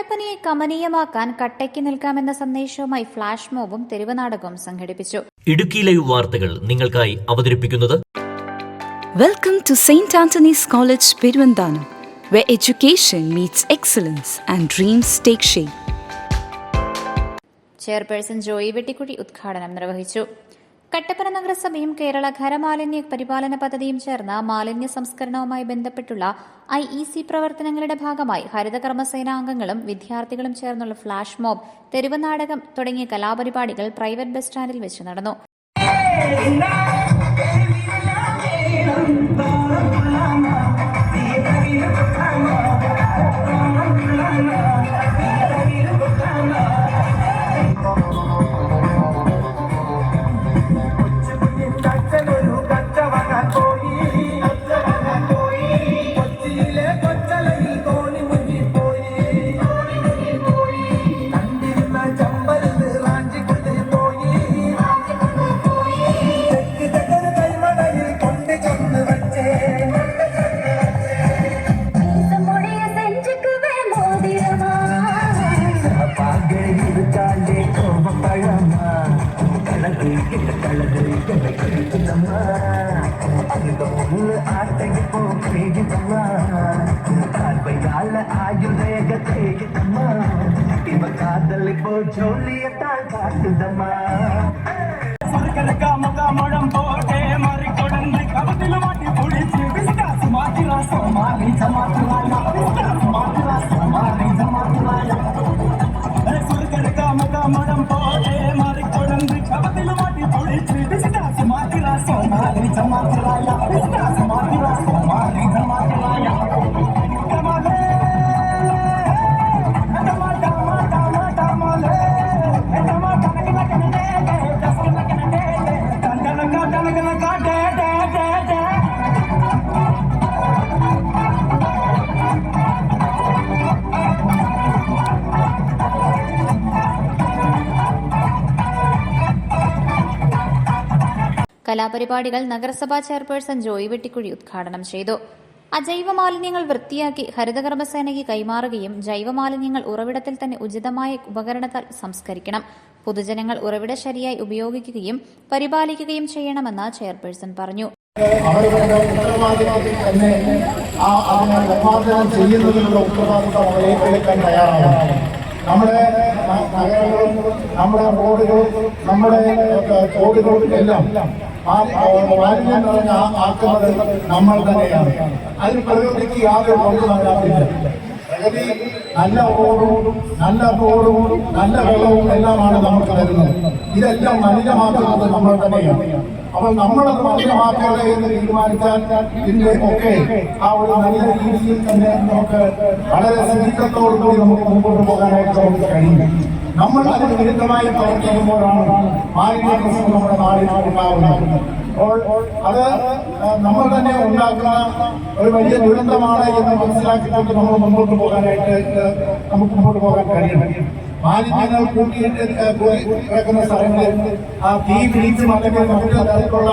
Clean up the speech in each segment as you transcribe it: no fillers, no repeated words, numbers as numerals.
കട്ടപ്പനയെ കമനീയമാക്കാൻ കട്ടയ്ക്ക് നിൽക്കാമെന്ന സന്ദേശവുമായി ഫ്ലാഷ് മോബും തെരുവ് നാടകവും സംഘടിപ്പിച്ചു. ഇടുക്കി ലൈവ് വാർത്തകൾ നിങ്ങൾക്കായി അവതരിപ്പിക്കുന്നത് welcome to Saint Antony's College Peruvanthanam, where education meets excellence and dreams take shape. Chairperson Joy Vettikuzhi ഉദ്ഘാടനം നിർവഹിച്ചു. കട്ടപ്പന നഗരസഭയും കേരള ഖരമാലിന്യ പരിപാലന പദ്ധതിയും ചേർന്ന് മാലിന്യ സംസ്കരണവുമായി ബന്ധപ്പെട്ടുള്ള IEC പ്രവർത്തനങ്ങളുടെ ഭാഗമായി ഹരിത കർമ്മസേനാംഗങ്ങളും വിദ്യാർത്ഥികളും ചേർന്നുള്ള ഫ്ലാഷ് മോബ്, തെരുവ് നാടകം തുടങ്ങിയ കലാപരിപാടികൾ പ്രൈവറ്റ് ബസ് സ്റ്റാൻഡിൽ വെച്ച് നടന്നു. കലാപരിപാടികൾ നഗരസഭാ ചെയർപേഴ്സൺ ജോയി വെട്ടിക്കുഴി ഉദ്ഘാടനം ചെയ്തു. അജൈവ മാലിന്യങ്ങൾ വൃത്തിയാക്കി ഹരിതകർമ്മസേനയ്ക്ക് കൈമാറുകയും ജൈവമാലിന്യങ്ങൾ ഉറവിടത്തിൽ തന്നെ ഉചിതമായ ഉപകരണത്താൽ സംസ്കരിക്കണം. പൊതുജനങ്ങൾ ഉറവിട ശരിയായി ഉപയോഗിക്കുകയും പരിപാലിക്കുകയും ചെയ്യണമെന്ന് ചെയർപേഴ്സൺ പറഞ്ഞു. നമ്മുടെ നഗരങ്ങളും നമ്മുടെ റോഡുകളും നമ്മുടെ തോടുകളും എല്ലാം മാലിന്യം നിറഞ്ഞ ആക്കുന്നത് നമ്മൾ തന്നെയാണ്. അതിന് പ്രകൃതിക്ക് യാതൊരു പങ്കും അതിനകത്തില്ല. പ്രകൃതി നല്ല റോഡും നല്ല തോടും നല്ല വെള്ളവും എല്ലാമാണ് നമുക്ക് തരുന്നത്. ഇതെല്ലാം മലിനമാക്കുന്നത് നമ്മൾ തന്നെയാണ്. അപ്പോൾ നമ്മളത് മലിനമാക്കാതെ എന്ന് തീരുമാനിച്ചാൽ ഇതിന്റെ ഒക്കെ ആ ഒരു നല്ല രീതിയിൽ തന്നെ നമുക്ക് വളരെ ശുചിത്വത്തോടുകൂടി നമുക്ക് മുമ്പോട്ട് പോകാനായിട്ട് നമുക്ക് കഴിയും. നമ്മൾ അതിന് വിരുദ്ധമായി പ്രവർത്തിക്കുമ്പോഴാണ് മാലിന്യ പ്രശ്നം നമ്മുടെ നാടിൽ ഉണ്ടാകുന്നത്. അപ്പോൾ അത് നമ്മൾ തന്നെ ഉണ്ടാക്കുന്ന ഒരു വലിയ ദുരന്തമാണ് എന്ന് മനസ്സിലാക്കിക്കൊണ്ട് നമ്മൾ മുമ്പോട്ട് പോകാനായിട്ട് നമുക്ക് മുമ്പോട്ട് പോകാൻ കഴിയണം. മാലിന്യങ്ങൾ കിടക്കുന്ന സ്ഥലങ്ങളിൽ ആ തീ പിടിച്ചും അല്ലെങ്കിൽ മറ്റു തരത്തിലുള്ള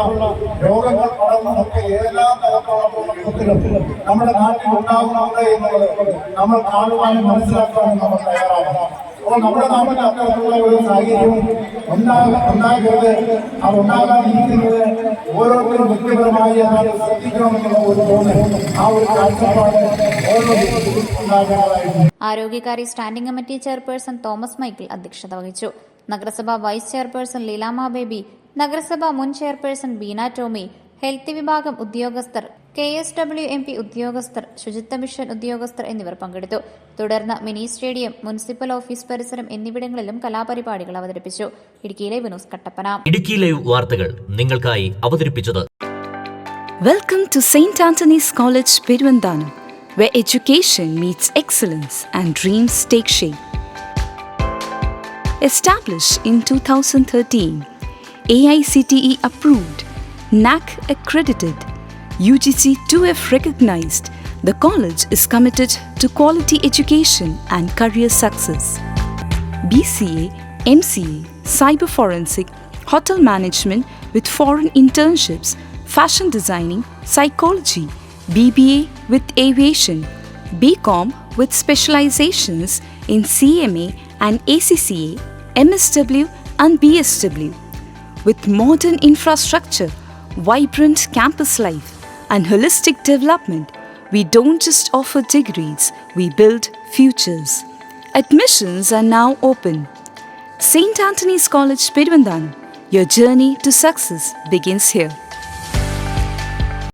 രോഗങ്ങൾ പടർന്നൊക്കെ എല്ലാ തരത്തിലുള്ള നമ്മുടെ നാട്ടിൽ ഉണ്ടാകുന്നുണ്ട് എന്നുള്ളത് നമ്മൾ കാണുവാനും മനസ്സിലാക്കാനും നമ്മൾ തയ്യാറാകണം. അപ്പോൾ നമ്മുടെ നാട്ടിൽ അത്തരത്തിലുള്ള ഒരു സാഹചര്യവും ഉണ്ടാകരുത്. അത് ഉണ്ടാകാതിരിക്കുന്നത് ഓരോരുത്തരും വ്യക്തിപരമായി അതിനെ ശ്രദ്ധിക്കണമെന്നുള്ള ഒരു തോന്നൽ, ആ ഒരു കാഴ്ചപ്പാട് ഓരോ വ്യക്തിക്കും ഉണ്ടാകേണ്ടതായിരുന്നു. ആരോഗ്യകാര്യ standing committee chairperson Thomas Michael അധ്യക്ഷത വഹിച്ചു. നഗരസഭാ വൈസ് ചെയർപേഴ്സൺ ലീലാമ ബേബി, നഗരസഭാ മുൻ ചെയർപേഴ്സൺ ബീന ടോമി, ഹെൽത്ത് വിഭാഗം ഉദ്യോഗസ്ഥർ, KSWMP ഉദ്യോഗസ്ഥർ, ശുചിത്വ മിഷൻ ഉദ്യോഗസ്ഥർ എന്നിവർ പങ്കെടുത്തു. തുടർന്ന് മിനി സ്റ്റേഡിയം, മുനിസിപ്പൽ ഓഫീസ് പരിസരം എന്നിവിടങ്ങളിലും കലാപരിപാടികൾ അവതരിപ്പിച്ചു. Idukki live news Kattappana. Idukki live വാർത്തകൾ നിങ്ങൾക്കായി അവതരിപ്പിച്ചത് welcome to Saint Antony's College Peruvanthanam, where education meets excellence and dreams take shape. Established in 2013, AICTE approved, NAC accredited, UGC 2F recognized, the college is committed to quality education and career success. BCA, MCA, Cyber Forensic, Hotel Management with foreign internships, Fashion Designing, Psychology, BBA with Aviation, BCom with specializations in CMA and ACCA, MSW and BSW. With modern infrastructure, vibrant campus life, and holistic development, we don't just offer degrees, we build futures. Admissions are now open. St. Anthony's College, Peruvandhanam. Your journey to success begins here.